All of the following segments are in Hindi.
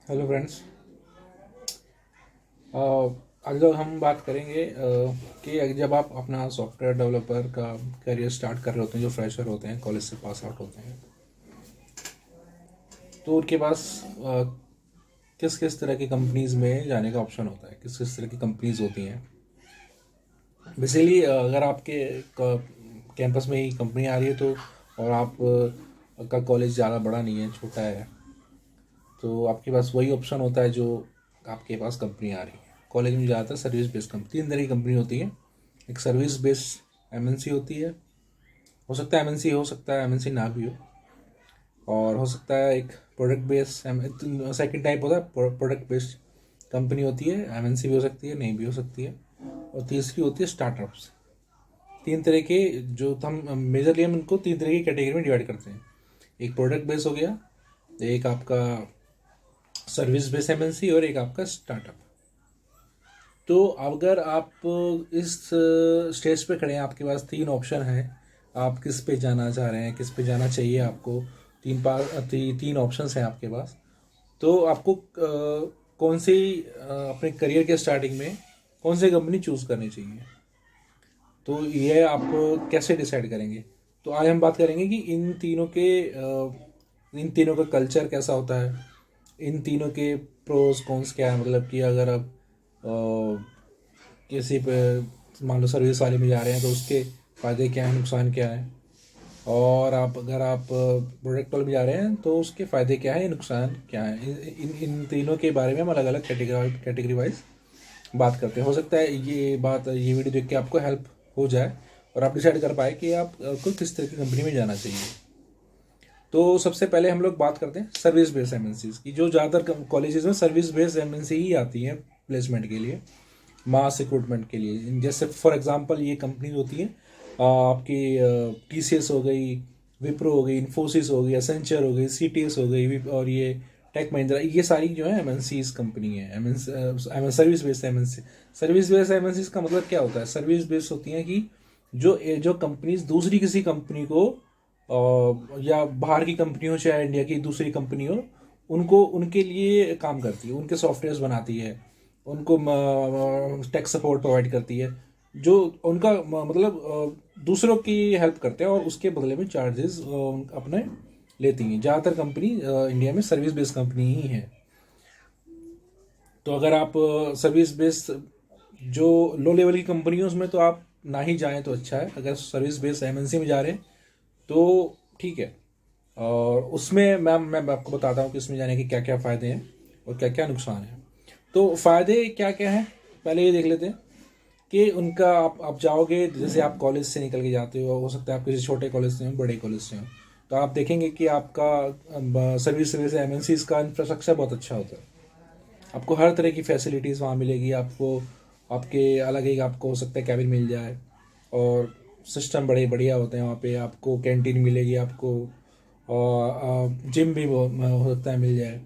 Hello friends. आज लोग हम बात करेंगे कि जब आप अपना सॉफ्टवेयर डेवलपर का करियर स्टार्ट कर रहे होते हैं, जो फ्रेशर होते हैं, कॉलेज से पास आउट होते हैं, तो उनके पास किस किस तरह की कंपनीज़ में जाने का ऑप्शन होता है, किस किस तरह की कंपनीज़ होती हैं। बेसिकली अगर आपके कैंपस में ही कंपनी आ रही है तो और आप का कॉलेज ज़्यादा बड़ा नहीं है, छोटा है, तो आपके पास वही ऑप्शन होता है जो आपके पास कंपनी आ रही है। कॉलेज में ज़्यादातर सर्विस बेस्ड कंपनी, तीन तरह की कंपनी होती है। एक सर्विस बेस्ड एमएनसी होती है, हो सकता है एमएनसी, हो सकता है एमएनसी ना भी हो, और हो सकता है एक प्रोडक्ट बेस्ड, सेकंड टाइप होता है प्रोडक्ट बेस्ड कंपनी होती है, एमएनसी भी हो सकती है, नहीं भी हो सकती है। और तीसरी होती है स्टार्टअप्स। तीन तरह के, जो हम मेजरली हम इनको तीन तरह की कैटेगरी में डिवाइड करते हैं। एक प्रोडक्ट बेस्ड हो गया, एक आपका सर्विस बेस्ड एमएनसी, और एक आपका स्टार्टअप। तो अगर आप इस स्टेज पे खड़े हैं, आपके पास तीन ऑप्शन हैं, आप किस पे जाना चाह रहे हैं, किस पे जाना चाहिए आपको, तीन ऑप्शंस हैं आपके पास। तो आपको कौन सी अपने करियर के स्टार्टिंग में कौन सी कंपनी चूज़ करनी चाहिए, तो ये आप कैसे डिसाइड करेंगे। तो आज हम बात करेंगे कि इन तीनों का कल्चर कैसा होता है, इन तीनों के प्रोज कॉन्स क्या है। मतलब कि अगर आप किसी पे मान लो सर्विस वाले में जा रहे हैं तो उसके फ़ायदे क्या हैं, नुकसान क्या है। और अगर आप प्रोडक्ट वाले में जा रहे हैं तो उसके फ़ायदे क्या है, नुकसान क्या है। इन तीनों के बारे में हम अलग अलग कैटेगरी वाइज बात करते हैं। हो सकता है ये वीडियो देख के आपको हेल्प हो जाए और आप डिसाइड कर पाए कि आपको किस तरह की कंपनी में जाना चाहिए। तो सबसे पहले हम लोग बात करते हैं सर्विस बेस्ड एमएनसीज की, जो ज़्यादातर कॉलेजेस में सर्विस बेस्ड एमएनसी ही आती हैं प्लेसमेंट के लिए, मास रिक्रूटमेंट के लिए। जैसे फॉर एग्जांपल ये कंपनी होती है आपकी टीसीएस हो गई, विप्रो हो गई, इन्फोसिस हो गई, एसेंचर हो गई, सीटीएस हो गई, और ये टेक महिंद्रा, ये सारी जो है एमएनसी कंपनी है। Service based MNC. Service based MNC का मतलब क्या होता है? सर्विस बेस्ड होती हैं कि जो कंपनीज दूसरी किसी कंपनी को या बाहर की कंपनी हो चाहे इंडिया की दूसरी कंपनी हो, उनको उनके लिए काम करती है, उनके सॉफ्टवेयर्स बनाती है, उनको टेक सपोर्ट प्रोवाइड करती है, जो उनका मतलब दूसरों की हेल्प करते हैं और उसके बदले में चार्जेस अपने लेती हैं। ज़्यादातर कंपनी इंडिया में सर्विस बेस्ड कंपनी ही है। तो अगर आप सर्विस बेस्ड जो लो लेवल की कंपनी है उसमें तो आप ना ही जाएं तो अच्छा है। अगर सर्विस बेस्ड एमएनसी में जा रहे हैं तो ठीक है। और उसमें मैं आपको बताता हूँ कि इसमें जाने के क्या क्या फ़ायदे हैं और क्या क्या नुकसान हैं। तो फ़ायदे क्या क्या हैं, पहले ये देख लेते हैं कि उनका आप जाओगे, जैसे आप कॉलेज से निकल के जाते हो सकता है आप किसी छोटे कॉलेज से हो, बड़े कॉलेज से हो, तो आप देखेंगे कि आपका सर्विस सर्विस एमएनसीज का इंफ्रास्ट्रक्चर बहुत अच्छा होता है। आपको हर तरह की फैसिलिटीज़ वहाँ मिलेगी। आपको आपके अलग ही आपको हो सकता है कैबिन मिल जाए, और सिस्टम बड़े बढ़िया होते हैं वहाँ पे। आपको कैंटीन मिलेगी, आपको और जिम भी हो सकता है मिल जाए,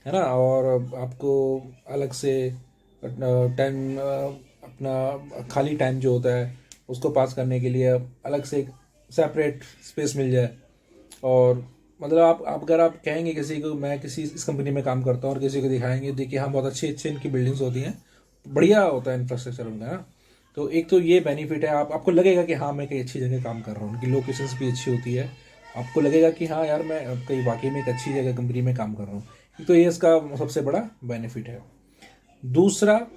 है ना। और आपको अलग से टाइम, अपना खाली टाइम जो होता है उसको पास करने के लिए अलग से एक सेपरेट स्पेस मिल जाए। और मतलब आप अगर आप कहेंगे किसी को मैं किसी इस कंपनी में काम करता हूँ, और किसी को दिखाएंगे, देखिए हाँ बहुत अच्छी अच्छी इनकी बिल्डिंग्स होती हैं, बढ़िया होता है इंफ्रास्ट्रक्चर उनका ना। तो एक तो ये बेनिफिट है, आपको लगेगा कि हाँ मैं कहीं अच्छी जगह काम कर रहा हूँ, उनकी लोकेशंस भी अच्छी होती है। आपको लगेगा कि हाँ यार मैं कहीं वाकई में एक अच्छी जगह कंपनी में काम कर रहा हूँ। एक तो ये इसका सबसे बड़ा बेनिफिट है। दूसरा,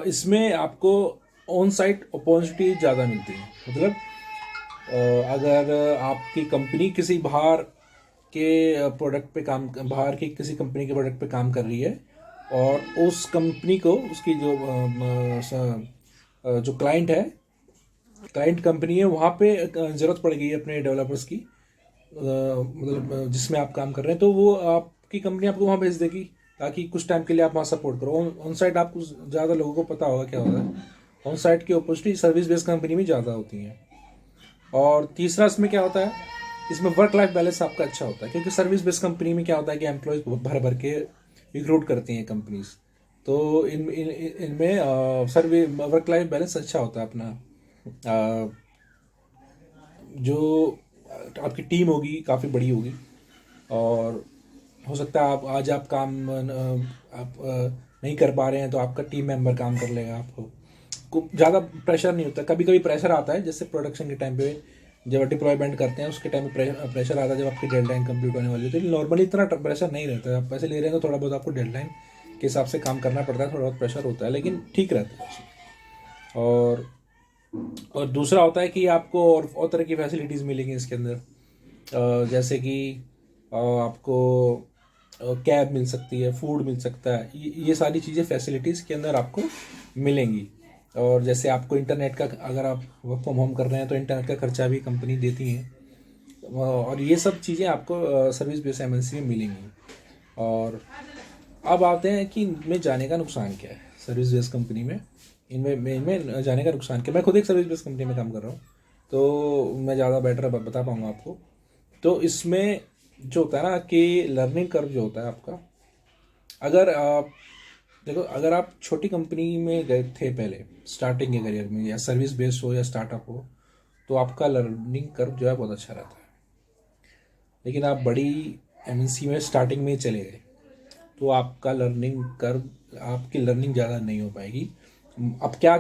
इसमें आपको ऑन साइट अपॉर्चुनिटी ज़्यादा मिलती है। मतलब अगर आपकी कंपनी किसी बाहर के प्रोडक्ट पे काम, बाहर की किसी कंपनी के प्रोडक्ट पे काम कर रही है, और उस कंपनी को उसकी जो क्लाइंट है, क्लाइंट कंपनी है, वहाँ पे ज़रूरत पड़ गई है अपने डेवलपर्स की, मतलब जिसमें आप काम कर रहे हैं, तो वो आपकी कंपनी आपको वहाँ भेज देगी ताकि कुछ टाइम के लिए आप वहाँ सपोर्ट करो। ऑन साइड आपको ज़्यादा लोगों को पता होगा क्या होता है, ऑन साइड की अपॉर्चुनिटी सर्विस बेस्ड कंपनी में ज़्यादा होती हैं। और तीसरा इसमें क्या होता है, इसमें वर्क लाइफ बैलेंस आपका अच्छा होता है, क्योंकि सर्विस बेस्ड कंपनी में क्या होता है कि एम्प्लॉयज़ भर भर के रिक्रूट करती हैं कंपनीज। तो इनमें सर्वे वर्क लाइफ बैलेंस अच्छा होता है अपना। अ, जो आपकी टीम होगी काफ़ी बड़ी होगी, और हो सकता है आप आज आप काम नहीं कर पा रहे हैं तो आपका टीम मेंबर काम कर लेगा, आपको को ज़्यादा प्रेशर नहीं होता। कभी कभी प्रेशर आता है, जैसे प्रोडक्शन के टाइम पे जब डिप्लॉयमेंट करते हैं उसके टाइम पे प्रेशर आता है जब आपकी डेडलाइन कंप्लीट होने वाली होती है। नॉर्मली इतना प्रेशर नहीं रहता है, आप पैसे ले रहे हैं तो थोड़ा बहुत आपको डेडलाइन के हिसाब से काम करना पड़ता है, थोड़ा बहुत प्रेशर होता है लेकिन ठीक रहता है। और दूसरा होता है कि आपको और तरह की फैसिलिटीज़ मिलेंगी इसके अंदर, जैसे कि आपको कैब मिल सकती है, फूड मिल सकता है, ये सारी चीज़ें फैसिलिटीज़ के अंदर आपको मिलेंगी। और जैसे आपको इंटरनेट का, अगर आप वर्क फ्रॉम होम कर रहे हैं तो इंटरनेट का खर्चा भी कंपनी देती है, और ये सब चीज़ें आपको सर्विस बेस्ड एमएनसी में मिलेंगी। और अब आते हैं कि इनमें जाने का नुकसान क्या है। सर्विस बेस्ड कंपनी में इनमें जाने का नुकसान क्या, मैं खुद एक सर्विस बेस्ड कंपनी में काम कर रहा हूँ तो मैं ज़्यादा बेटर बता पाऊँगा आपको। तो इसमें जो होता है ना कि लर्निंग कर्व जो होता है आपका, अगर आप देखो, अगर आप छोटी कंपनी में गए थे पहले स्टार्टिंग के करियर में, या सर्विस बेस्ड हो या स्टार्टअप हो, तो आपका लर्निंग कर्व जो है बहुत अच्छा रहता है। लेकिन आप बड़ी एमएनसी में स्टार्टिंग में ही चले गए तो आपका लर्निंग कर्व, आपकी लर्निंग ज़्यादा नहीं हो पाएगी। अब क्या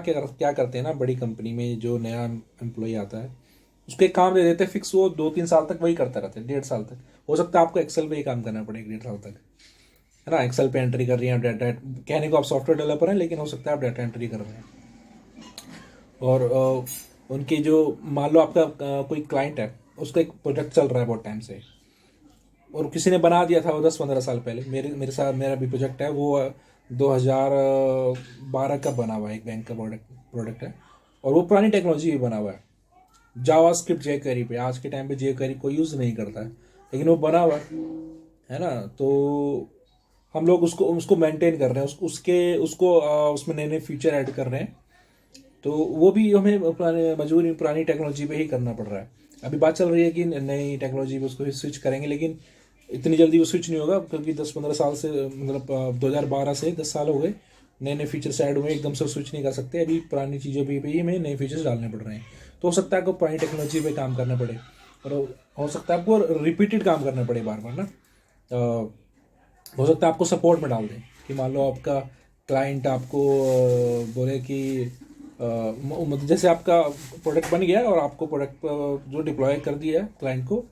करते हैं ना, बड़ी कंपनी में जो नया एम्प्लॉय आता है उसको एक काम दे देते हैं फिक्स, वो 2-3 साल तक वही करता रहता है, 1.5 साल तक। हो सकता है आपको एक्सेल पे ही काम करना पड़े 1.5 साल तक, है ना। एक्सेल पे एंट्री कर रही हैं डाटा, कहने को आप सॉफ्टवेयर डेवलपर हैं लेकिन हो सकता है आप डाटा एंट्री कर रहे हैं। और उनकी जो, मान लो आपका कोई क्लाइंट है, उसका एक प्रोजेक्ट चल रहा है बहुत टाइम से, और किसी ने बना दिया था वो 10-15 साल पहले। मेरे साथ मेरा भी प्रोजेक्ट है, वो 2012 का बना हुआ है, एक बैंक का प्रोडक्ट है, और वो पुरानी टेक्नोलॉजी भी बना हुआ है, जावा स्क्रिप्ट जे क्वेरी पे। आज के टाइम पे जे क्वेरी कोई यूज़ नहीं करता है लेकिन वो बना हुआ है ना। तो हम लोग उसको उसको मेंटेन कर रहे हैं, उसको उसमें नए नए फीचर ऐड कर रहे हैं। तो वो भी हमें पुरानी टेक्नोलॉजी पे ही करना पड़ रहा है। अभी बात चल रही है कि नई टेक्नोलॉजी पे उसको स्विच करेंगे, लेकिन इतनी जल्दी वो स्विच नहीं होगा क्योंकि 10-15 साल से, मतलब 2012 से 10 साल हो गए, नए नए फीचर्स ऐड हुए, एकदम से स्विच नहीं कर सकते। अभी पुरानी चीज़ों पे ही हमें नए फीचर्स डालने पड़ रहे हैं। तो हो सकता है आपको पुरानी टेक्नोलॉजी पे काम करना पड़े, और हो सकता है आपको रिपीटेड काम करना पड़े बार बार ना। हो सकता है आपको सपोर्ट में डाल दें कि मान लो आपका क्लाइंट आपको बोले कि मतलब जैसे आपका प्रोडक्ट बन गया और आपको प्रोडक्ट जो डिप्लॉय कर दिया है, क्लाइंट को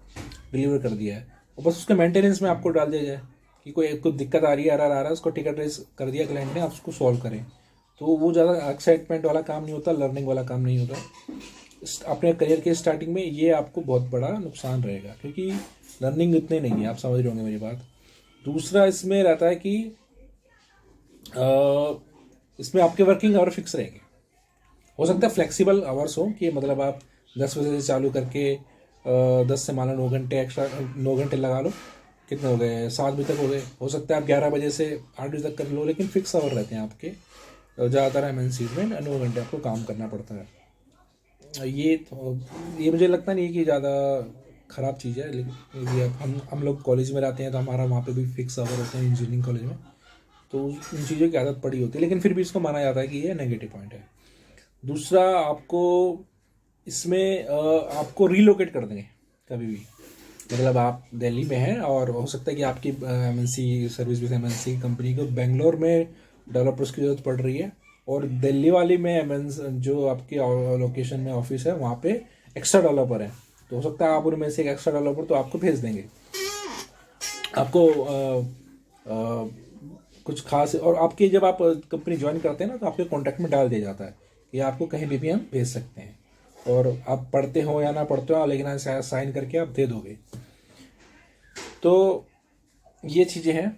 डिलीवर कर दिया है, और बस उसके मेंटेनेंस में आपको डाल दिया जाए कि कोई दिक्कत आ रही है, एरर आ रहा है, उसको टिकट रेस कर दिया क्लाइंट ने, आप उसको सॉल्व करें। तो वो ज़्यादा एक्साइटमेंट वाला काम नहीं होता, लर्निंग वाला काम नहीं होता। अपने करियर के स्टार्टिंग में ये आपको बहुत बड़ा नुकसान रहेगा, क्योंकि लर्निंग इतने नहीं है, आप समझ रहे होंगे मेरी बात। दूसरा इसमें रहता है कि इसमें आपके वर्किंग आवर फिक्स रहेंगे। हो सकता है फ्लेक्सिबल आवर्स हो, कि मतलब आप 10 बजे से चालू करके 10 से मान लो 9 घंटे एक्स्ट्रा, 9 घंटे लगा लो, कितने हो गए, 7 बजे तक हो गए। हो सकता है आप 11 बजे से 8 बजे तक कर लो, लेकिन फिक्स आवर रहते हैं आपके। ज़्यादातर एमएनसीज में 9 घंटे आपको काम करना पड़ता है। ये मुझे लगता नहीं कि ज़्यादा ख़राब चीज़ है, लेकिन ये हम लोग कॉलेज में रहते हैं तो हमारा वहाँ पे भी फिक्स आवर होते हैं इंजीनियरिंग कॉलेज में, तो उन चीज़ों की आदत पड़ी होती है, लेकिन फिर भी इसको माना जाता है कि ये नेगेटिव पॉइंट है। दूसरा, आपको इसमें आपको रिलोकेट कर देंगे कभी भी। मतलब आप दिल्ली में हैं और हो सकता है कि आपकी MNC service base MNC company को बेंगलोर में डेवलपर्स की ज़रूरत पड़ रही है, और दिल्ली वाली में एमएनसी जो आपकी लोकेशन में ऑफिस है वहाँ पे एक्स्ट्रा डेवलपर है। तो हो सकता है आप उनमें से एक एक्स्ट्रा डेवलपर तो आपको भेज देंगे, आपको कुछ खास। और आपकी जब आप कंपनी ज्वाइन करते हैं ना, तो आपके कॉन्टैक्ट में डाल दिया जाता है कि आपको कहीं भी हम भेज सकते हैं, और आप पढ़ते हो या ना पढ़ते हो, लेकिन साइन करके आप दे दोगे। तो ये चीज़ें हैं,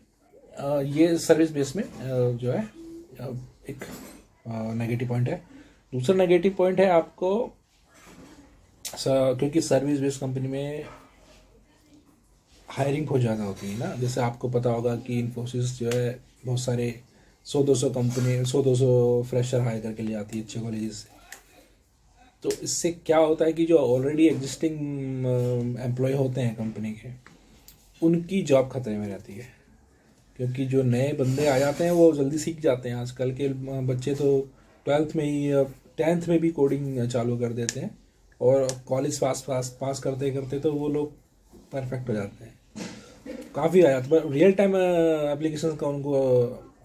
ये सर्विस बेस में जो है एक नेगेटिव पॉइंट है। दूसरा नेगेटिव पॉइंट है आपको, क्योंकि सर्विस बेस्ड कंपनी में हायरिंग बहुत ज़्यादा होती है ना। जैसे आपको पता होगा कि इन्फोसिस जो है बहुत सारे 100-200 कंपनी 100-200 फ्रेशर हायर करके ले आती है अच्छे कॉलेज से। तो इससे क्या होता है कि जो ऑलरेडी एग्जिस्टिंग एम्प्लॉय होते हैं कंपनी के, उनकी जॉब खतरे में रहती है, क्योंकि जो नए बंदे आ जाते हैं वो जल्दी सीख जाते हैं। आजकल के बच्चे तो 12th में ही 10th में भी कोडिंग चालू कर देते हैं, और कॉलेज पास करते करते तो वो लोग परफेक्ट हो जाते हैं। काफ़ी आ जाता है। रियल टाइम एप्लीकेशन का उनको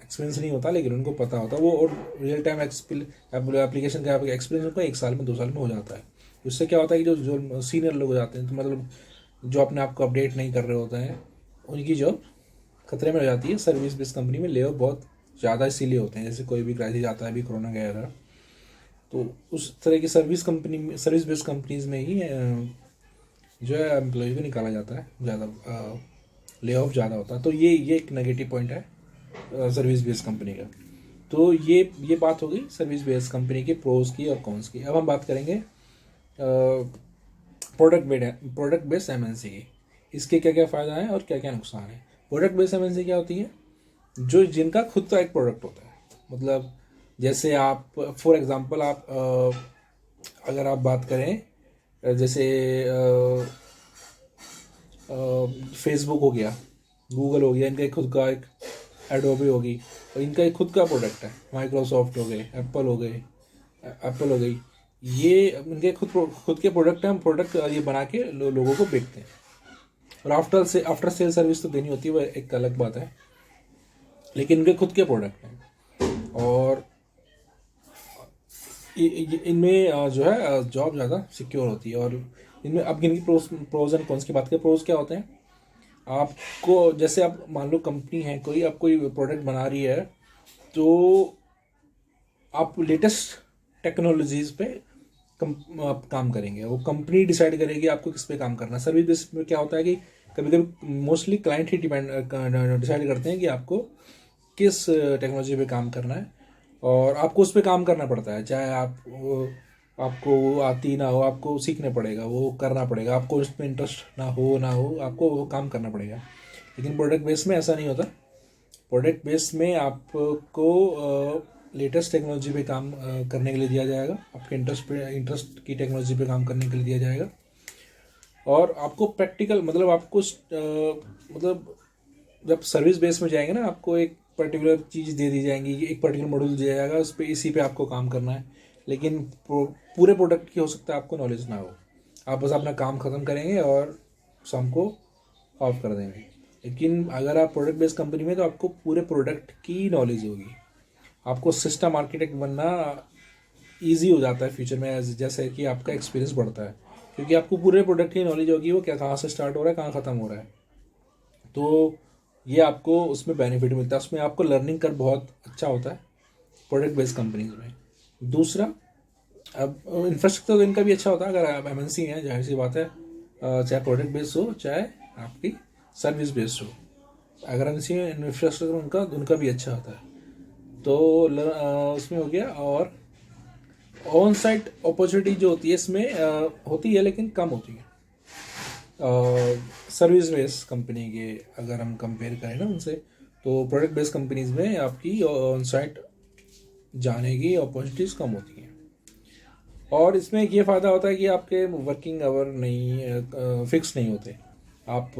एक्सपीरियंस नहीं होता, लेकिन उनको पता होता है वो, और रियल टाइम एप्लीकेशन का एक्सपीरियंस उनको 1 साल में 2 साल में हो जाता है। उससे क्या होता है कि जो जो सीनियर लोग हो जाते हैं, तो मतलब जो अपने आप को अपडेट नहीं कर रहे होते हैं, उनकी जॉब खतरे में हो जाती है। सर्विस बेस्ड कंपनी में ले ऑफ बहुत ज़्यादा इसीलिए होते हैं, जैसे कोई भी क्राइसिस आता है, अभी कोरोना गया था, तो उस तरह की सर्विस बेस्ड कंपनीज में ही जो है एम्प्लॉय को निकाला जाता है, ज़्यादा ले ऑफ ज़्यादा होता है। तो ये एक नेगेटिव पॉइंट है सर्विस बेस्ड कंपनी का। तो ये बात हो गई सर्विस बेस्ड कंपनी के प्रोज की और कॉन्स की। अब हम बात करेंगे प्रोडक्ट बेस्ड एमएनसी की। इसके क्या क्या फ़ायदा है और क्या क्या नुकसान है। प्रोडक्ट बेस्ड एमएनसी क्या होती है, जो जिनका खुद का एक प्रोडक्ट होता है। मतलब जैसे आप फॉर एग्जांपल आप अगर आप बात करें, जैसे फेसबुक हो गया, गूगल हो गया, इनका एक खुद का एक एडोबी होगी, और इनका एक खुद का प्रोडक्ट है। माइक्रोसॉफ्ट हो गए, एप्पल हो गई, ये इनके खुद के प्रोडक्ट हैं। हम प्रोडक्ट ये बना के लोगों को बेचते हैं, और आफ्टर सेल सर्विस तो देनी होती है, वह एक अलग बात है, लेकिन इनके खुद के प्रोडक्ट हैं। और इनमें जो है जॉब ज़्यादा सिक्योर होती है। और इनमें अब इनकी प्रोज एंड कॉन्स की बात करें। प्रोज क्या होते हैं, आपको जैसे आप मान लो कंपनी है कोई, आप कोई प्रोडक्ट बना रही है, तो आप लेटेस्ट टेक्नोलॉजीज पे आप काम करेंगे। वो कंपनी डिसाइड करेगी आपको किस पे काम करना है। सर्विस बेस में क्या होता है कि कभी कभी मोस्टली क्लाइंट ही डिसाइड करते हैं कि आपको किस टेक्नोलॉजी पे काम करना है, और आपको उस पर काम करना पड़ता है। चाहे आपको वो आती ना हो, आपको सीखना पड़ेगा, वो करना पड़ेगा। आपको उसमें इंटरेस्ट ना हो, आपको वो काम करना पड़ेगा। लेकिन प्रोडक्ट बेस में ऐसा नहीं होता। प्रोडक्ट बेस में आपको लेटेस्ट टेक्नोलॉजी पे काम करने के लिए दिया जाएगा, आपके इंटरेस्ट की टेक्नोलॉजी पे काम करने के लिए दिया जाएगा। और आपको प्रैक्टिकल मतलब आपको मतलब जब सर्विस बेस में जाएंगे ना, आपको एक पर्टिकुलर चीज़ दे दी जाएंगी, एक पर्टिकुलर मॉड्यूल दिया जाएगा, उस पर इसी पे आपको काम करना है। लेकिन पूरे प्रोडक्ट की हो सकता है आपको नॉलेज ना हो, आप बस अपना काम ख़त्म करेंगे और शाम को ऑफ कर देंगे। लेकिन अगर आप प्रोडक्ट बेस्ड कंपनी में, तो आपको पूरे प्रोडक्ट की नॉलेज होगी। आपको सिस्टम आर्किटेक्ट बनना ईजी हो जाता है फ्यूचर में, जैसे कि आपका एक्सपीरियंस बढ़ता है, क्योंकि आपको पूरे प्रोडक्ट की नॉलेज होगी, वो क्या कहाँ से स्टार्ट हो रहा है, कहाँ ख़त्म हो रहा है। तो ये आपको उसमें बेनिफिट मिलता है, उसमें आपको लर्निंग कर बहुत अच्छा होता है प्रोडक्ट बेस्ड कंपनीज में। दूसरा, अब इंफ्रास्ट्रक्चर तो इनका भी अच्छा होता है। अगर आप एमएनसी हैं, जाहिर सी बात है, चाहे प्रोडक्ट बेस्ड हो चाहे आपकी सर्विस बेस्ड हो, अगर एमएनसी इंफ्रास्ट्रक्चर उनका भी अच्छा होता है। तो उसमें हो गया। और ऑन साइट अपॉर्चुनिटी जो होती है इसमें होती है, लेकिन कम होती है सर्विस बेस्ड कंपनी के, अगर हम कंपेयर करें ना उनसे। तो प्रोडक्ट बेस्ड कंपनीज में आपकी ऑन साइट जाने की अपॉर्चुनिटीज़ कम होती हैं। और इसमें ये फ़ायदा होता है कि आपके वर्किंग आवर नहीं फिक्स नहीं होते। आप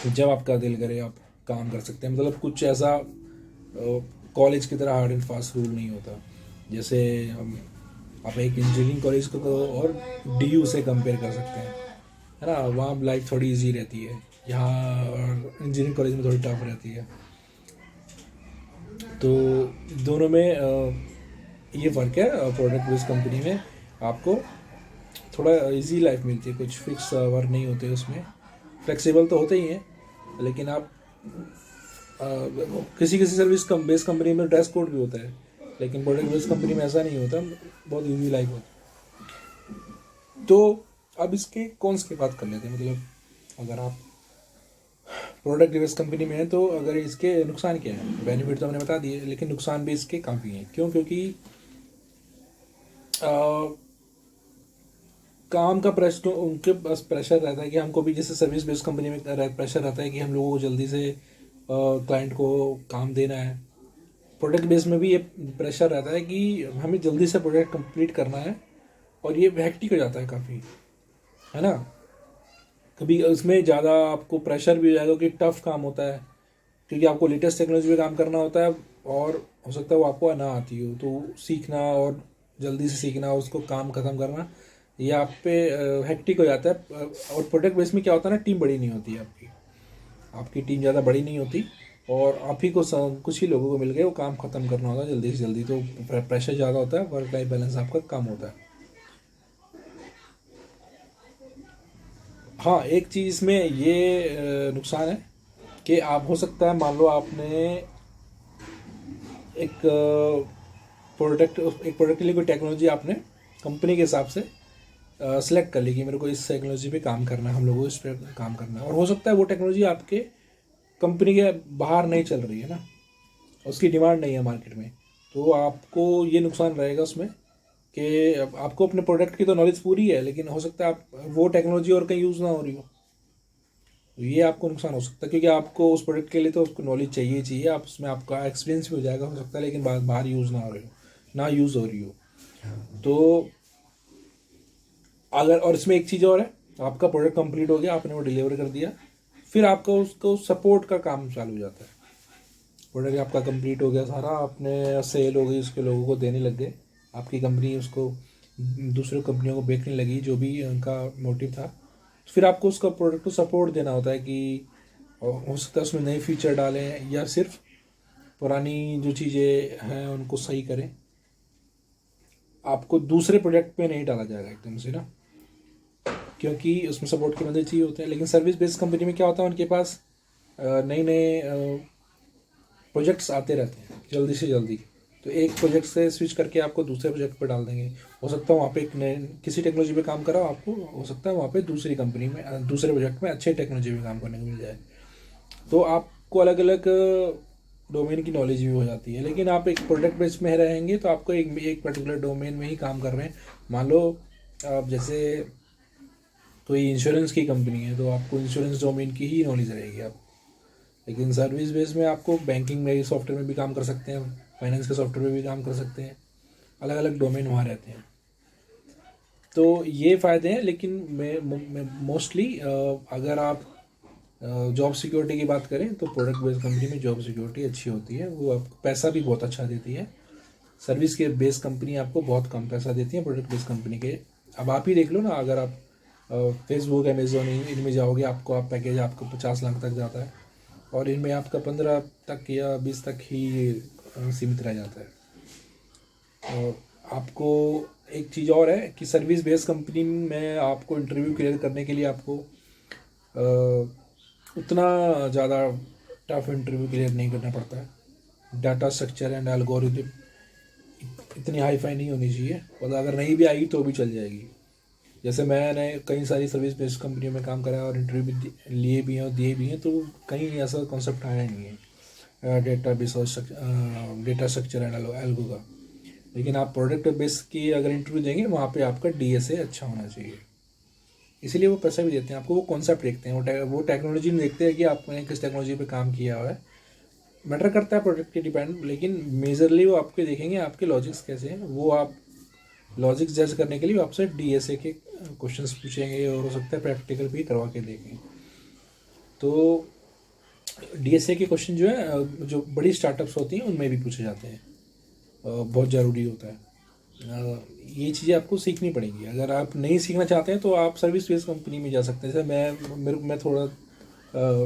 जब आपका दिल करे आप काम कर सकते हैं। मतलब कुछ ऐसा कॉलेज की तरह हार्ड एंड फास्ट रूल नहीं होता। जैसे आप एक इंजीनियरिंग कॉलेज को और डीयू से कंपेयर कर सकते हैं, है ना। वहाँ लाइफ थोड़ी इजी रहती है, यहाँ इंजीनियरिंग कॉलेज में थोड़ी टफ रहती है। तो दोनों में ये फ़र्क है। प्रोडक्ट बेस्ड कंपनी में आपको थोड़ा इजी लाइफ मिलती है, कुछ फिक्स वर्क नहीं होते उसमें। फ्लेक्सिबल तो होते ही हैं, लेकिन आप किसी किसी सर्विस बेस्ड कंपनी में ड्रेस कोड भी होता है, लेकिन प्रोडक्ट बेस्ड कंपनी में ऐसा नहीं होता, बहुत इजी लाइफ होती है। तो अब इसके कॉन्स की बात कर लेते हैं। मतलब अगर आप प्रोडक्ट बेस्ड कंपनी में है, तो अगर इसके नुकसान क्या है। बेनिफिट तो हमने बता दिए, लेकिन नुकसान भी इसके काफ़ी हैं। क्यों? क्योंकि काम का प्रेशर, उनके पास प्रेशर रहता है कि हमको भी, जैसे सर्विस बेस्ड कंपनी में प्रेशर रहता है कि हम लोगों को जल्दी से क्लाइंट को काम देना है। प्रोडक्ट बेस में भी ये प्रेशर रहता है कि हमें जल्दी से प्रोडक्ट कंप्लीट करना है, और ये हेक्टिक हो जाता है काफ़ी, है ना। कभी उसमें ज़्यादा आपको प्रेशर भी हो जाएगा कि टफ काम होता है, क्योंकि आपको लेटेस्ट टेक्नोलॉजी पे काम करना होता है, और हो सकता है वो आपको ना आती हो। तो सीखना और जल्दी से सीखना, उसको काम ख़त्म करना, ये आप पे हेक्टिक हो जाता है। और प्रोडक्ट बेस में क्या होता है ना, टीम बड़ी नहीं होती है आपकी। आपकी टीम ज़्यादा बड़ी नहीं होती और आप ही को कुछ ही लोगों को मिल के वो काम ख़त्म करना होता है जल्दी से जल्दी, तो प्रेशर ज़्यादा होता है, वर्क लाइफ बैलेंस आपका कम होता है। हाँ, एक चीज़ में ये नुकसान है कि आप हो सकता है मान लो आपने एक प्रोडक्ट के लिए कोई टेक्नोलॉजी आपने कंपनी के हिसाब से सेलेक्ट कर ली कि मेरे को इस टेक्नोलॉजी पे काम करना है, हम लोगों को इस पे काम करना है, और हो सकता है वो टेक्नोलॉजी आपके कंपनी के बाहर नहीं चल रही है ना, उसकी डिमांड नहीं है मार्केट में। तो आपको ये नुकसान रहेगा उसमें कि आपको अपने प्रोडक्ट की तो नॉलेज पूरी है, लेकिन हो सकता है आप वो टेक्नोलॉजी और कहीं यूज़ ना हो रही हो, तो ये आपको नुकसान हो सकता है, क्योंकि आपको उस प्रोडक्ट के लिए तो उसको नॉलेज चाहिए चाहिए, आप उसमें आपका एक्सपीरियंस भी हो जाएगा हो सकता है, लेकिन बाहर यूज़ ना हो रही हो, ना यूज़ हो रही हो। तो अगर, और इसमें एक चीज़ और है, आपका प्रोडक्ट कंप्लीट हो गया, आपने वो डिलीवर कर दिया, फिर आपका उसको सपोर्ट का काम चालू हो जाता है। प्रोडक्ट आपका कंप्लीट हो गया सारा, आपने सेल हो गई, उसके लोगों को देने लग गए, आपकी कंपनी उसको दूसरे कंपनियों को बेचने लगी, जो भी उनका मोटिव था, फिर आपको उसका प्रोडक्ट को सपोर्ट देना होता है कि हो सकता है उसमें नए फीचर डालें या सिर्फ पुरानी जो चीज़ें हैं उनको सही करें। आपको दूसरे प्रोडक्ट पे नहीं डाला जाएगा एकदम से ना, क्योंकि उसमें सपोर्ट के बंदे चाहिए होते हैं। लेकिन सर्विस बेस्ड कंपनी में क्या होता है, उनके पास नए नए प्रोजेक्ट्स आते रहते हैं जल्दी से जल्दी, तो एक प्रोजेक्ट से स्विच करके आपको दूसरे प्रोजेक्ट पर डाल देंगे। हो सकता है वहाँ पे एक नए किसी टेक्नोलॉजी पे काम करा, आपको हो सकता है वहाँ पे दूसरी कंपनी में दूसरे प्रोजेक्ट में अच्छे टेक्नोलॉजी में काम करने को मिल जाए, तो आपको अलग अलग डोमेन की नॉलेज भी हो जाती है। लेकिन आप एक प्रोडक्ट बेस में रहेंगे तो आपको एक पर्टिकुलर डोमेन में ही काम कर रहे हैं। मान लो आप जैसे कोई इंश्योरेंस की कंपनी है, तो आपको इंश्योरेंस डोमेन की ही नॉलेज रहेगी आप। लेकिन सर्विस बेस में आपको बैंकिंग में सॉफ्टवेयर में भी काम कर सकते हैं, फाइनेंस के सॉफ्टवेयर में भी काम कर सकते हैं, अलग अलग डोमेन वहाँ रहते हैं। तो ये फ़ायदे हैं, लेकिन मैं मोस्टली अगर आप जॉब सिक्योरिटी की बात करें तो प्रोडक्ट बेस्ड कंपनी में जॉब सिक्योरिटी अच्छी होती है, वो आपको पैसा भी बहुत अच्छा देती है। सर्विस के बेस्ड कंपनी आपको बहुत कम पैसा देती है प्रोडक्ट बेस्ड कंपनी के। अब आप ही देख लो ना, अगर आप फेसबुक अमेजोन इनमें जाओगे, आपको आप पैकेज आपको 50 लाख तक जाता है, और इनमें आपका 15 तक या 20 तक ही सीमित रह जाता है। और आपको एक चीज़ और है कि सर्विस बेस्ड कंपनी में आपको इंटरव्यू क्लियर करने के लिए आपको उतना ज़्यादा टफ इंटरव्यू क्लियर नहीं करना पड़ता है। डाटा स्ट्रक्चर एंड एल्गोरिथम इतनी हाई फाई नहीं होनी चाहिए, और अगर नहीं भी आएगी तो भी चल जाएगी। जैसे मैंने कई सारी सर्विस बेस्ड कंपनियों में काम करा है और इंटरव्यू भी लिए भी हैं और दिए भी हैं, तो कहीं ऐसा कॉन्सेप्ट आया नहीं है डेटा बेस और डेटा स्ट्रक्चर एंड एल्गो का। लेकिन आप प्रोडक्ट बेस की अगर इंटरव्यू देंगे, वहाँ पे आपका डीएसए अच्छा होना चाहिए, इसीलिए वो पैसा भी देते हैं आपको। वो कॉन्सेप्ट देखते हैं, वो टेक्नोलॉजी नहीं देखते हैं कि आपने किस टेक्नोलॉजी पे काम किया हुआ है। मैटर करता है प्रोडक्ट के डिपेंड, लेकिन मेजरली वो आपके देखेंगे आपके लॉजिक्स कैसे हैं। वो आप लॉजिक्स जज करने के लिए आपसे डीएसए के क्वेश्चंस पूछेंगे, और हो सकता है प्रैक्टिकल भी करवा के देखें। तो डीएसए के क्वेश्चन जो है, जो बड़ी स्टार्टअप्स होती हैं उनमें भी पूछे जाते हैं, बहुत ज़रूरी होता है। ये चीज़ें आपको सीखनी पड़ेंगी। अगर आप नहीं सीखना चाहते हैं तो आप सर्विस बेस्ड कंपनी में जा सकते हैं। जैसे मैं थोड़ा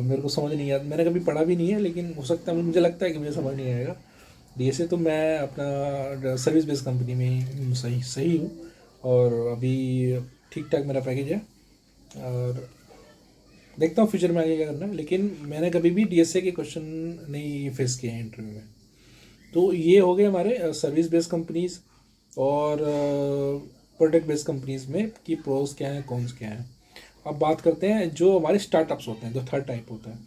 मेरे को समझ नहीं आता, मैंने कभी पढ़ा भी नहीं है, लेकिन हो सकता है, मुझे लगता है कि मुझे समझ नहीं आएगा डीएसए, तो मैं अपना सर्विस बेस्ड कंपनी में ही सही हूँ, और अभी ठीक ठाक मेरा पैकेज है, और देखता हूँ फ्यूचर में आगे क्या करना है। लेकिन मैंने कभी भी डीएसए के क्वेश्चन नहीं फेस किए हैं इंटरव्यू में। तो ये हो गए हमारे सर्विस बेस्ड कंपनीज़ और प्रोडक्ट बेस्ड कंपनीज़ में कि प्रोज क्या हैं, कॉन्स क्या हैं। अब बात करते हैं जो हमारे स्टार्टअप्स होते हैं, जो थर्ड टाइप होता है,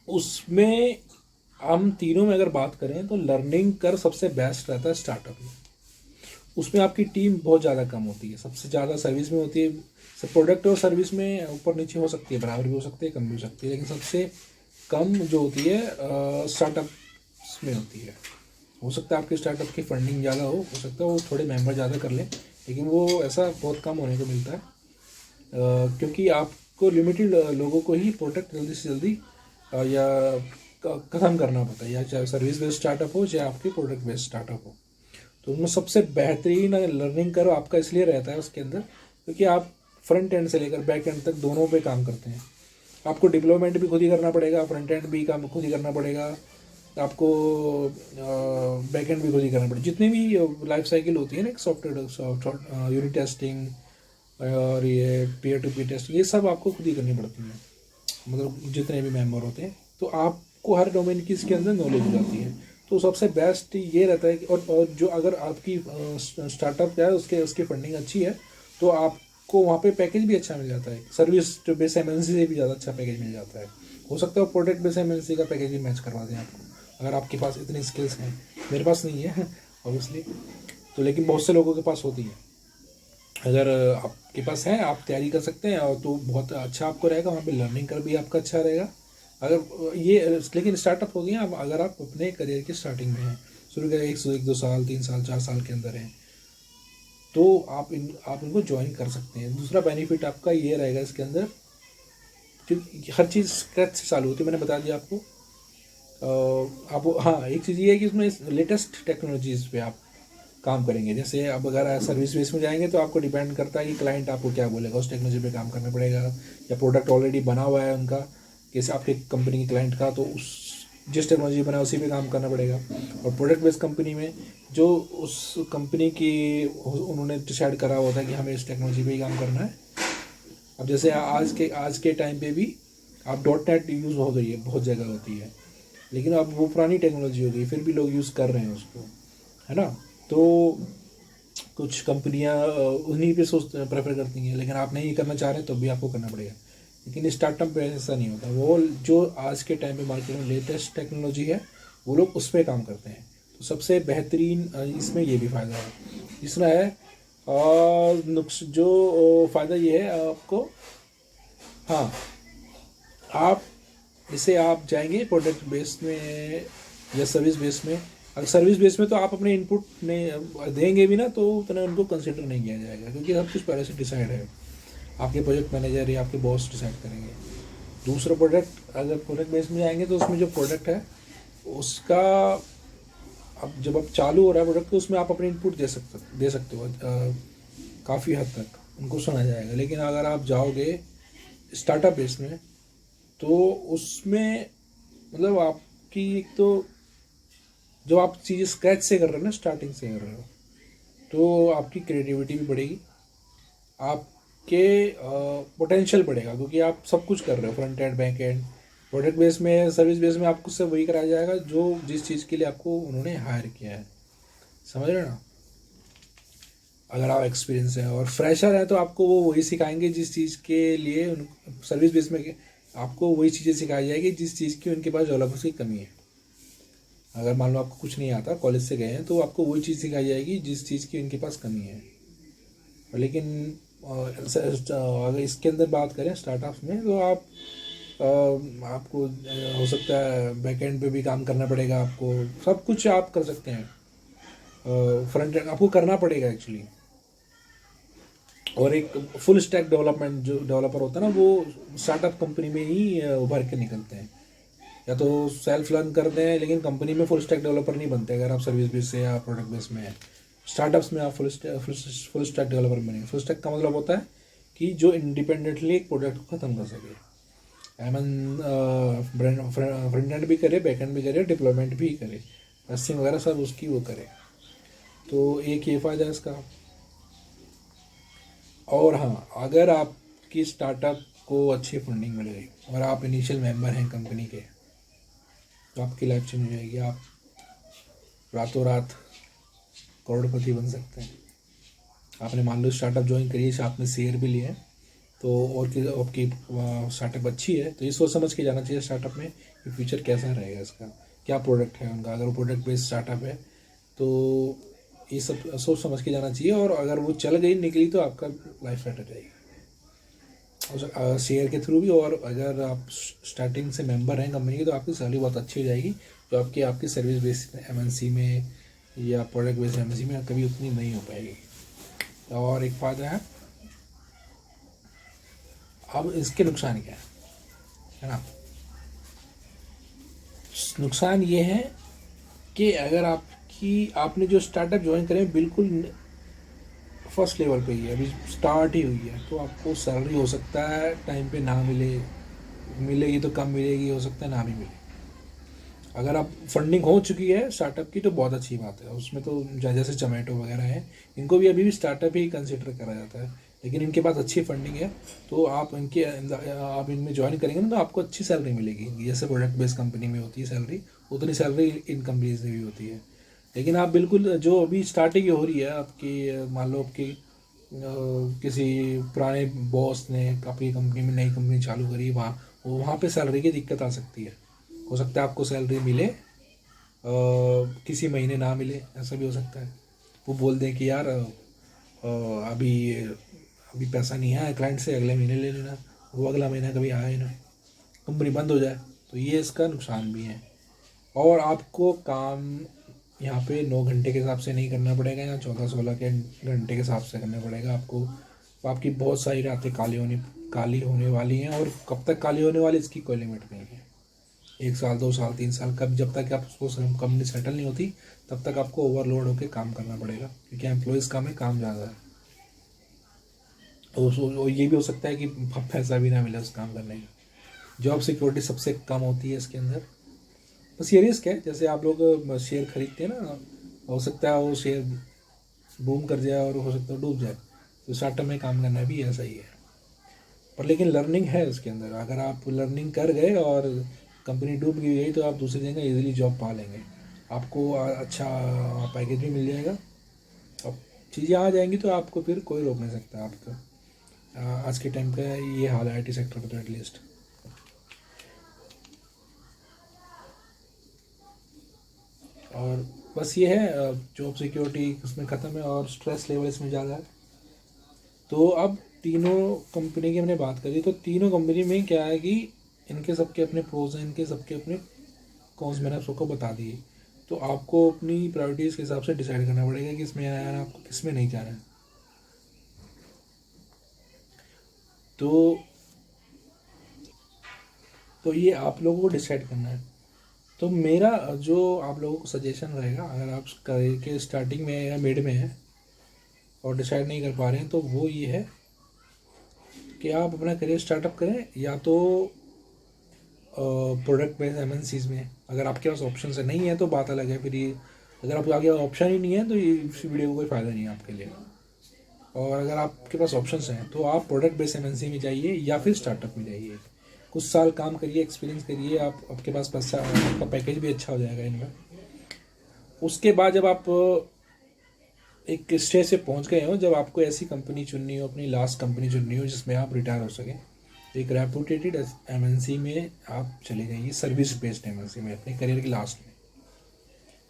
उसमें हम तीनों में अगर बात करें तो लर्निंग कर सबसे बेस्ट रहता है स्टार्टअप में। उसमें आपकी टीम बहुत ज़्यादा कम होती है, सबसे ज़्यादा सर्विस में होती है। सब प्रोडक्ट और सर्विस में ऊपर नीचे हो सकती है, बराबर भी हो सकती है, कम भी हो सकती है, लेकिन सबसे कम जो होती है स्टार्टअप्स में होती है। हो सकता है आपके स्टार्टअप की फंडिंग ज़्यादा हो सकता है वो थोड़े मेंबर ज़्यादा कर लें, लेकिन वो ऐसा बहुत कम होने को मिलता है, क्योंकि आपको लिमिटेड लोगों को ही प्रोडक्ट जल्दी से जल्दी या ख़त्म करना पड़ता है, या चाहे सर्विस बेस्ड स्टार्टअप हो चाहे आपकी प्रोडक्ट बेस्ड स्टार्टअप हो। तो उनमें सबसे बेहतरीन लर्निंग करो आपका इसलिए रहता है उसके अंदर, क्योंकि आप फ्रंट एंड से लेकर बैक एंड तक दोनों पे काम करते हैं। आपको डिप्लॉयमेंट भी खुद ही करना पड़ेगा, फ्रंट एंड भी काम खुद ही करना पड़ेगा, आपको बैक एंड भी खुद ही करना पड़ेगा। जितनी भी लाइफ साइकिल होती है ना एक सॉफ्टवेयर, यूनिट टेस्टिंग और ये पीयर टू पीयर टेस्टिंग, ये सब आपको खुद ही करनी पड़ती है, मतलब जितने भी मेंबर होते हैं। तो आपको हर डोमेन की इसके अंदर नॉलेज हो जाती है। तो सबसे बेस्ट ये रहता है कि और जो अगर आपकी स्टार्टअप है उसकी फंडिंग अच्छी है तो आपको वहाँ पे पैकेज भी अच्छा मिल जाता है। सर्विस बेस एमएनसी से भी ज़्यादा अच्छा पैकेज मिल जाता है। हो सकता है प्रोडक्ट बेस एमएनसी का पैकेज भी मैच करवा दें आपको, अगर आपके पास इतनी स्किल्स हैं। मेरे पास नहीं है ऑब्वियसली, तो लेकिन बहुत से लोगों के पास होती है। अगर आपके पास है, आप तैयारी कर सकते हैं, और तो बहुत अच्छा आपको रहेगा, वहाँ पे लर्निंग कर भी आपका अच्छा रहेगा। अगर ये लेकिन स्टार्टअप हो गया, अगर आप अपने करियर की स्टार्टिंग में हैं, शुरू करें 1-2 साल 3 साल 4 साल के अंदर हैं, तो आप इनको ज्वाइन कर सकते हैं। दूसरा बेनिफिट आपका ये रहेगा इसके अंदर कि हर चीज़ स्क्रैच से चालू होती है, मैंने बता दिया आपको। आप हाँ, एक चीज़ ये है कि इसमें लेटेस्ट टेक्नोलॉजीज़ पे आप काम करेंगे। जैसे अब अगर सर्विस बेस में जाएंगे तो आपको डिपेंड करता है कि क्लाइंट आपको क्या बोलेगा, उस टेक्नोलॉजी पे काम करना पड़ेगा, या प्रोडक्ट ऑलरेडी बना हुआ है उनका, जैसे आपके कंपनी के क्लाइंट का, तो उस जिस टेक्नोलॉजी बना उसी पे काम करना पड़ेगा। और प्रोडक्ट बेस्ड कंपनी में जो उस कंपनी की उन्होंने डिसाइड करा हुआ था कि हमें इस टेक्नोलॉजी पे ही काम करना है। अब जैसे आज के टाइम पे भी आप .NET यूज़ हो गई है, बहुत जगह होती है, लेकिन अब वो पुरानी टेक्नोलॉजी हो गई, फिर भी लोग यूज़ कर रहे हैं उसको, है ना। तो कुछ कंपनियां उन्हीं पे प्रेफर करती हैं, लेकिन आप नहीं करना चाह रहे तो भी आपको करना पड़ेगा। लेकिन स्टार्टअप पे ऐसा नहीं होता, वो जो आज के टाइम पे मार्केट में लेटेस्ट टेक्नोलॉजी है वो लोग उस पर काम करते हैं। तो सबसे बेहतरीन इसमें ये भी फ़ायदा है। तीसरा है जो फ़ायदा ये है आपको, हाँ, आप जैसे आप जाएंगे प्रोडक्ट बेस में या सर्विस बेस में, अगर सर्विस बेस में तो आप अपने इनपुट नहीं देंगे भी ना तो उतना उनको कंसिडर नहीं किया जाएगा, क्योंकि सब कुछ पहले से डिसाइड है, आपके प्रोजेक्ट मैनेजर या आपके बॉस डिसाइड करेंगे। दूसरा प्रोडक्ट, अगर प्रोडक्ट बेस में जाएंगे तो उसमें जो प्रोडक्ट है उसका, अब जब आप चालू हो रहा है प्रोडक्ट तो उसमें आप अपने इनपुट दे सकते हो, काफ़ी हद तक उनको सुना जाएगा। लेकिन अगर आप जाओगे स्टार्टअप बेस में तो उसमें मतलब आपकी एक तो जब आप चीज़ें स्क्रैच से कर रहे हो ना, स्टार्टिंग से कर रहे हो, तो आपकी क्रिएटिविटी भी बढ़ेगी, आपके पोटेंशियल बढ़ेगा, क्योंकि आप सब कुछ कर रहे हो, front end back and. Product base में, सर्विस बेस में आपको सब वही कराया जाएगा जो जिस चीज़ के लिए आपको उन्होंने हायर किया है, समझ रहे हो ना। अगर आप एक्सपीरियंस है और फ्रेशर है तो आपको वो वही सिखाएंगे जिस चीज़ के लिए सर्विस बेस में आपको वही चीज़ें सिखाई जाएगी जिस चीज़ की उनके पास डेवलपर्स की कमी है। अगर मान लो आपको कुछ नहीं आता, कॉलेज से गए हैं, तो आपको वही चीज़ सिखाई जाएगी जिस चीज़ की उनके पास कमी है। लेकिन अगर इसके अंदर बात करें स्टार्टअप्स में, तो आपको हो सकता है बैकएंड पे भी काम करना पड़ेगा, आपको सब कुछ आप कर सकते हैं, फ्रंट एंड आपको करना पड़ेगा एक्चुअली। और एक फुल स्टैक डेवलपमेंट जो डेवलपर होता है ना, वो स्टार्टअप कंपनी में ही उभर के निकलते हैं, या तो सेल्फ लर्न करते हैं, लेकिन कंपनी में फुल स्टैक डेवलपर नहीं बनते अगर आप सर्विस बेस से या प्रोडक्ट बेस में है। स्टार्टअप्स में आप फुल स्टैक डेवलपर बनेंगे। फुल स्टैक का मतलब होता है कि जो इंडिपेंडेंटली एक प्रोडक्ट को ख़त्म कर सके, फ्रंट एंड भी करे, बैक एंड भी करे, डिप्लॉयमेंट भी करे, टेस्टिंग वगैरह सब उसकी वो करे। तो एक ये फ़ायदा है इसका। और हाँ, अगर आपकी स्टार्टअप को अच्छी फंडिंग मिल गई और आप इनिशियल मेंबर हैं कंपनी के, तो आपकी लाइफ चेंज हो जाएगी। आप रातों रात करोड़पति बन सकते हैं। आपने मान लो स्टार्टअप ज्वाइन करिए, आपने शेयर भी लिए, तो और कि आपकी स्टार्टअप अच्छी है तो ये सोच समझ के जाना चाहिए स्टार्टअप में कि फ्यूचर कैसा रहेगा, इसका क्या प्रोडक्ट है उनका। अगर वो प्रोडक्ट बेस्ड स्टार्टअप है तो ये सब सोच समझ के जाना चाहिए, और अगर वो चल गई निकली तो आपका लाइफ सेट हो जाएगी शेयर के थ्रू भी। और अगर आप स्टार्टिंग से मेंबर हैं कंपनी की तो आपकी सैलरी बहुत अच्छी हो जाएगी, जो आपकी सर्विस बेस्ड एमएनसी में या प्रोडक्ट बेस्ड एमएनसी में कभी उतनी नहीं हो पाएगी। और एक फ़ायदा है, अब इसके नुकसान क्या है ना। नुकसान ये है कि अगर आपने जो स्टार्टअप ज्वाइन करें बिल्कुल फर्स्ट लेवल पे ही है, अभी स्टार्ट ही हुई है, तो आपको सैलरी हो सकता है टाइम पे ना मिले, मिलेगी तो कम मिलेगी, हो सकता है ना भी मिले। अगर आप फंडिंग हो चुकी है स्टार्टअप की तो बहुत अच्छी बात है, उसमें तो जैसे जोमेटो वगैरह है, इनको भी अभी भी स्टार्टअप ही कंसिडर करा जाता है, लेकिन इनके पास अच्छी फंडिंग है। तो आप इनमें ज्वाइन करेंगे ना तो आपको अच्छी सैलरी मिलेगी, जैसे प्रोडक्ट बेस्ड कंपनी में होती है सैलरी, उतनी सैलरी इन कंपनीज में भी होती है। लेकिन आप बिल्कुल जो अभी स्टार्टिंग हो रही है आपकी, मान लो आपकी किसी पुराने बॉस ने आपकी कंपनी में नई कंपनी चालू करी, वहाँ पे सैलरी की दिक्कत आ सकती है। हो सकता है आपको सैलरी मिले किसी महीने ना मिले, ऐसा भी हो सकता है। वो बोल दें कि यार अभी अभी पैसा नहीं है क्लाइंट से, अगले महीने ले लेना, वो अगला महीना कभी आया ही ना, कंपनी बंद हो जाए, तो ये इसका नुकसान भी है। और आपको काम यहाँ पे 9 घंटे के हिसाब से नहीं करना पड़ेगा, या 14-16 के घंटे के हिसाब से करना पड़ेगा आपको। तो आपकी बहुत सारी रातें काली होने वाली हैं, और कब तक काली होने वाली इसकी कोई लिमिट नहीं है। 1 साल, 2 साल, 3 साल, कब जब तक आप उसको कंपनी सेटल नहीं होती तब तक आपको ओवरलोड होकर काम करना पड़ेगा, क्योंकि एम्प्लॉयज़ कम है, काम ज़्यादा है। और ये भी हो सकता है कि पैसा भी ना मिले उस काम करने का। जॉब सिक्योरिटी सबसे कम होती है इसके अंदर। बस ये रिस्क है, जैसे आप लोग शेयर खरीदते हैं ना, हो सकता है वो शेयर बूम कर जाए और हो सकता है डूब जाए, तो स्टार्टअप में काम करना भी ऐसा ही है। पर लेकिन लर्निंग है उसके अंदर, अगर आप लर्निंग कर गए और कंपनी डूब गई तो आप दूसरी जगह इजीली जॉब पा लेंगे, आपको अच्छा पैकेज भी मिल जाएगा। अब चीज़ें आ जाएंगी तो आपको फिर कोई रोक नहीं सकता आपका। आज के टाइम पे ये हाल है आईटी सेक्टर का, तो एटलीस्ट। और बस ये है, जॉब सिक्योरिटी उसमें ख़त्म है और स्ट्रेस लेवल इसमें ज़्यादा है। तो अब तीनों कंपनी की हमने बात करी, तो तीनों कंपनी में क्या है कि इनके सबके अपने प्रोज हैं, इनके सबके अपने कॉन्स मैंने सबको बता दिए। तो आपको अपनी प्रायोरिटीज़ के हिसाब से डिसाइड करना पड़ेगा कि इसमें आना है आपको, किस में नहीं जाना है। तो तो ये आप लोगों को डिसाइड करना है। तो मेरा जो आप लोगों को सजेशन रहेगा, अगर आप करियर के स्टार्टिंग में या मिड में हैं और डिसाइड नहीं कर पा रहे हैं, तो वो ये है कि आप अपना करियर स्टार्टअप करें, या तो प्रोडक्ट बेस्ड एमएनसीज में। अगर आपके पास ऑप्शन से नहीं है तो बात अलग है, फिर ये अगर आपके आगे ऑप्शन ही नहीं है तो ये इस वीडियो को कोई फ़ायदा नहीं है आपके लिए। और अगर आपके पास ऑप्शन हैं तो आप प्रोडक्ट बेस्ड एमएनसी में जाइए या फिर स्टार्टअप में जाइए, कुछ साल काम करिए, एक्सपीरियंस करिए, आप आपके पास पैसा, आपका पैकेज भी अच्छा हो जाएगा इनमें। उसके बाद जब आप एक स्टेज से पहुंच गए हो, जब आपको ऐसी कंपनी चुननी हो, अपनी लास्ट कंपनी चुननी हो जिसमें आप रिटायर हो सकें, एक रेपुटेटेड एमएनसी में आप चले जाइए, सर्विस बेस्ड एमएनसी में, अपने करियर के लास्ट में,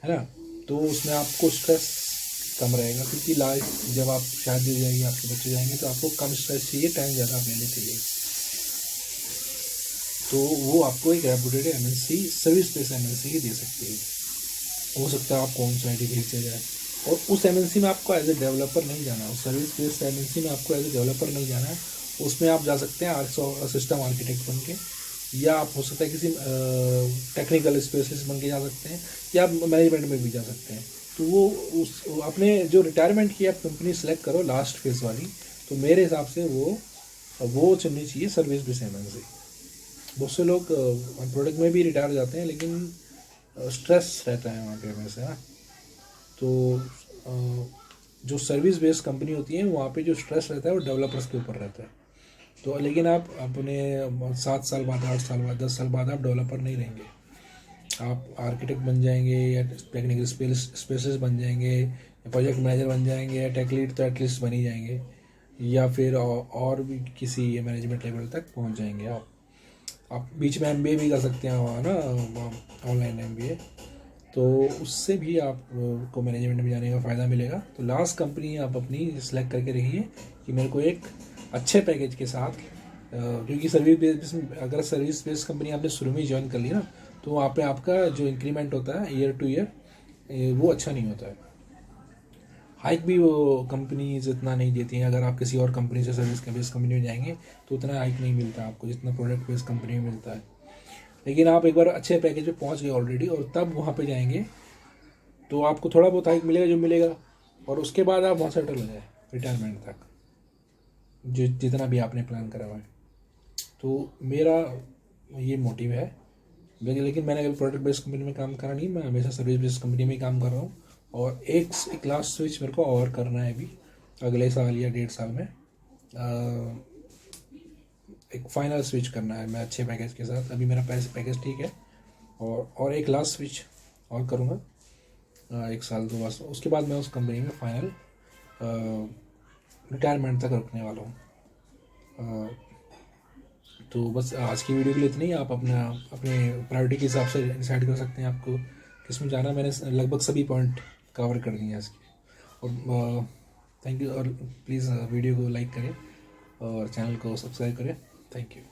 है ना। तो उसमें आपको स्ट्रेस कम रहेगा, क्योंकि लाइफ जब आप शादी हो जाएगी, आपके बच्चे जाएंगे, तो आपको कम स्ट्रेस चाहिए, टाइम ज़्यादा लेने चाहिए। तो वो आपको एक reputed MNC, service based MNC ही दे सकती है। हो सकता है आप कौन सा आई भेज जाए, और उस एमएनसी में आपको एज ए डेवलपर नहीं जाना है, उस सर्विस बेस्ड एमएनसी में आपको एज ए डेवलपर नहीं जाना है। उसमें आप जा सकते हैं सिस्टम आर्किटेक्ट बन के, या आप हो सकता है किसी टेक्निकल स्पेशलिस्ट बन के जा सकते हैं, या आप मैनेजमेंट में भी जा सकते हैं। तो वो उस अपने जो रिटायरमेंट की आप कंपनी सेलेक्ट करो लास्ट फेज वाली, तो मेरे हिसाब से वो चुननी चाहिए सर्विस बेस्ड एमएनसी। बहुत से लोग प्रोडक्ट में भी रिटायर हो जाते हैं, लेकिन स्ट्रेस रहता है वहाँ पे हमेशा ना। तो जो सर्विस बेस्ड कंपनी होती है वहाँ पे जो स्ट्रेस रहता है वो डेवलपर्स के ऊपर रहता है। तो लेकिन आप अपने 7 साल बाद, 8 साल बाद, 10 साल बाद आप डेवलपर नहीं रहेंगे, आप आर्किटेक्ट बन जाएंगे, या टेक्निकल स्पेशलिस्ट बन जाएंगे, या प्रोजेक्ट मैनेजर बन जाएंगे, या टेक लीड तो एटलीस्ट बन ही जाएंगे, या फिर और भी किसी मैनेजमेंट लेवल तक पहुंच जाएंगे आप बीच में एमबीए भी कर सकते हैं वहाँ ना, ऑनलाइन एमबीए, तो उससे भी आप को मैनेजमेंट में जाने का फ़ायदा मिलेगा। तो लास्ट कंपनी आप अपनी सेलेक्ट करके रखिए कि मेरे को एक अच्छे पैकेज के साथ, क्योंकि सर्विस बेस, अगर सर्विस बेस्ड कंपनी आपने शुरू में ही ज्वाइन कर ली ना, तो वहाँ पे आपका जो इंक्रीमेंट होता है ईयर टू ईयर, वो अच्छा नहीं होता है। हाइक भी वो कंपनीज इतना नहीं देती हैं, अगर आप किसी और कंपनी से सर्विस बेस्ड कंपनी में जाएंगे तो उतना हाइक नहीं मिलता आपको जितना प्रोडक्ट बेस्ड कंपनी में मिलता है। लेकिन आप एक बार अच्छे पैकेज पे पहुंच गए ऑलरेडी और तब वहाँ पे जाएंगे तो आपको थोड़ा बहुत हाइक मिलेगा जो मिलेगा, और उसके बाद आप वहाँ सेटल हो जाए रिटायरमेंट तक, जो जितना भी आपने प्लान करा हुआ है। तो मेरा ये मोटिव है। लेकिन मैंने कभी प्रोडक्ट बेस्ड कंपनी में काम करा नहीं, मैं हमेशा सर्विस बेस्ड कंपनी में ही काम कर रहा हूँ। और एक लास्ट स्विच मेरे को और करना है अभी अगले साल या 1.5 साल में। एक फाइनल स्विच करना है मैं अच्छे पैकेज के साथ। अभी मेरा पैकेज ठीक है, और एक लास्ट स्विच और करूँगा 1 साल 2 बस, उसके बाद मैं उस कंपनी में फाइनल रिटायरमेंट तक रुकने वाला हूँ। तो बस आज की वीडियो के लिए इतना ही। आप अपने प्रायोरिटी के हिसाब से डिसाइड कर सकते हैं आपको किस में जाना। मैंने लगभग सभी पॉइंट कवर कर दिए हैं इसके। और थैंक यू। और प्लीज़ वीडियो को लाइक करें और चैनल को सब्सक्राइब करें। Thank you.